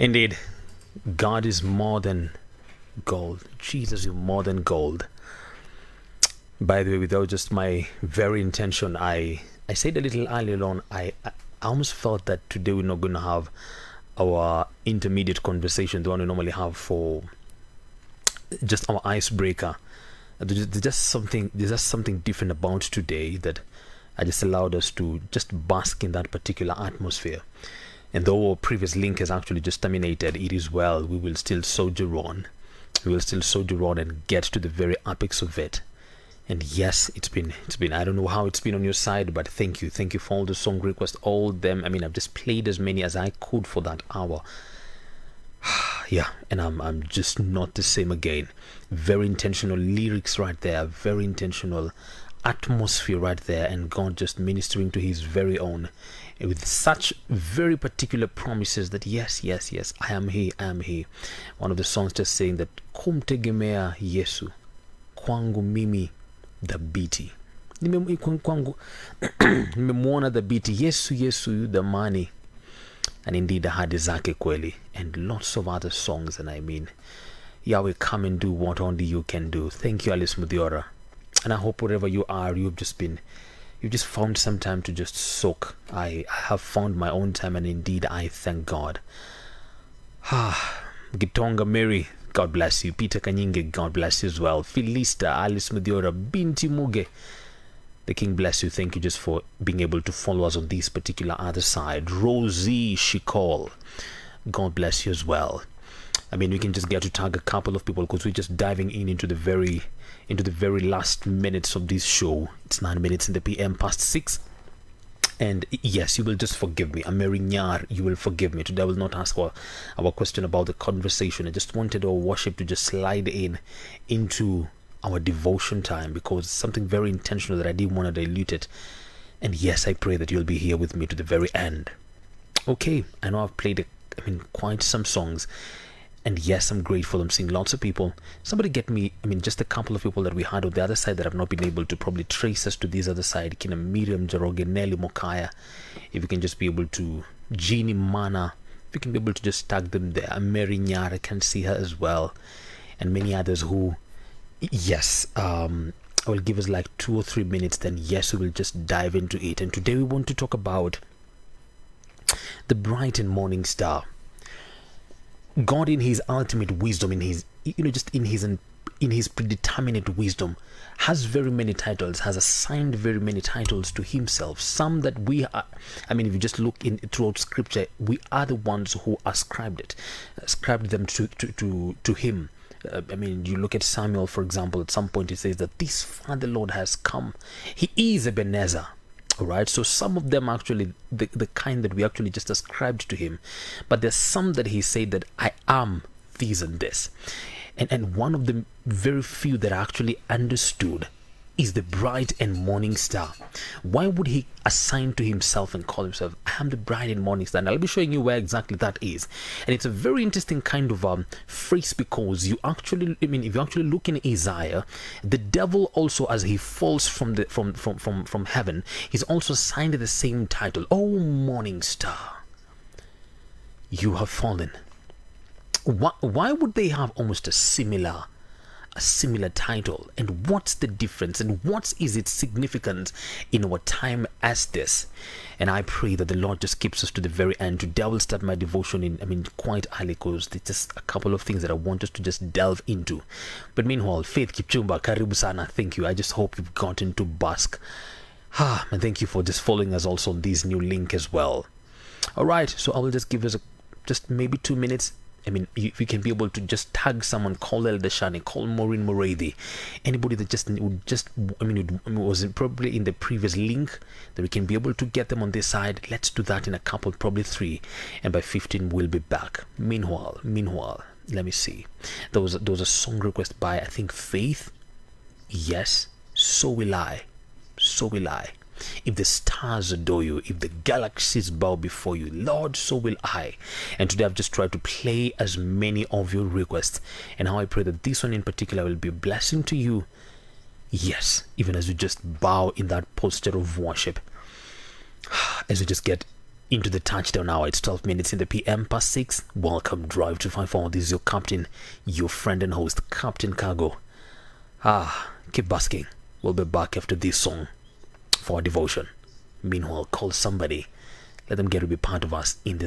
Indeed, God is more than gold. Jesus is more than gold. By the way, without just my very intention, I said a little earlier on, I almost felt that today we're not going to have our intermediate conversation, the one we normally have for just our icebreaker. There's just something different about today that I just allowed us to just bask in that particular atmosphere. And though our previous link has actually just terminated, it is well. We will still soldier on. We will still soldier on and get to the very apex of it. And yes, it's been. I don't know how it's been on your side, but thank you for all the song requests, all of them. I mean, I've just played as many as I could for that hour. Yeah, and I'm just not the same again. Very intentional lyrics right there, very intentional atmosphere right there, and God just ministering to his very own with such very particular promises that yes, I am he. One of the songs just saying that kumtegemea Yesu kwangu mimi dhabiti, nimemwona dhabiti Yesu dhamani, and indeed ahadi zake kweli, and lots of other songs. And I mean, Yahweh, come and do what only you can do. Thank you, Alice Mudiora. And I hope wherever you are, you've just found some time to just soak. I have found my own time, and indeed I thank God. Gitonga Mary, God bless you. Peter Kanyinge, God bless you as well. Philista, Alice Mudiora, Binti Muge, the King bless you. Thank you just for being able to follow us on this particular other side. Rosie Shikol, God bless you as well. I mean, we can just get to tag a couple of people because we're just diving into the very last minutes of this show. It's 9 minutes in the PM past 6. And yes, you will just forgive me. Amerinyar, you will forgive me. Today I will not ask our question about the conversation. I just wanted our worship to just slide into our devotion time, because it's something very intentional that I didn't want to dilute it. And yes, I pray that you'll be here with me to the very end. Okay, I know I've played quite some songs. And yes, I'm grateful. I'm seeing lots of people. Somebody get me, just a couple of people that we had on the other side that have not been able to probably trace us to this other side. Kina Miriam, Jaroge, Nelly, Mokaya. If you can just be able to, Jeannie Mana, if you can be able to just tag them there. Mary Nyar, I can see her as well. And many others who, yes, I will give us like 2 or 3 minutes. Then yes, we will just dive into it. And today we want to talk about the bright and morning star. God, in his ultimate wisdom, in his predeterminate wisdom, has very many titles, has assigned very many titles to himself. Some that we are, if you just look throughout scripture, we are the ones who ascribed them to him. You look at Samuel, for example. At some point, he says that this far the Lord has come. He is Ebenezer. All right, so some of them actually the kind that we actually just ascribed to him, but there's some that he said that I am this and this, and one of the very few that I actually understood is the bright and morning star. Why would he assign to himself and call himself, I am the bright and morning star? And I'll be showing you where exactly that is. And it's a very interesting kind of phrase, because you actually, if you actually look in Isaiah, the devil also, as he falls from heaven, he's also assigned the same title. Oh, morning star, you have fallen. Why would they have almost a similar title? And what's the difference, and what is its significance in our time as this? And I pray that the Lord just keeps us to the very end. Today I will start my devotion in quite early, because there's just a couple of things that I want us to just delve into. But meanwhile, Faith Kipchumba, karibu sana. Thank you. I just hope you've gotten to bask. And thank you for just following us also on this new link as well. All right, so I will just give us just maybe 2 minutes. If you can be able to just tag someone, call El Deshani, call Maureen Moredi, anybody that was probably in the previous link, that we can be able to get them on this side. Let's do that in a couple, probably 3, and by 15 we'll be back. Meanwhile, let me see. There was a song request by, I think, Faith. Yes, so will I. If the stars adore you, if the galaxies bow before you, Lord, so will I. And today I've just tried to play as many of your requests, and how I pray that this one in particular will be a blessing to you. Yes, even as you just bow in that posture of worship, as you just get into the touchdown hour. It's 12 minutes in the PM past 6. Welcome, Drive to 54. This is your captain, your friend and host, Captain Cargo. Keep basking. We'll be back after this song for our devotion. Meanwhile, call somebody. Let them get to be part of us in this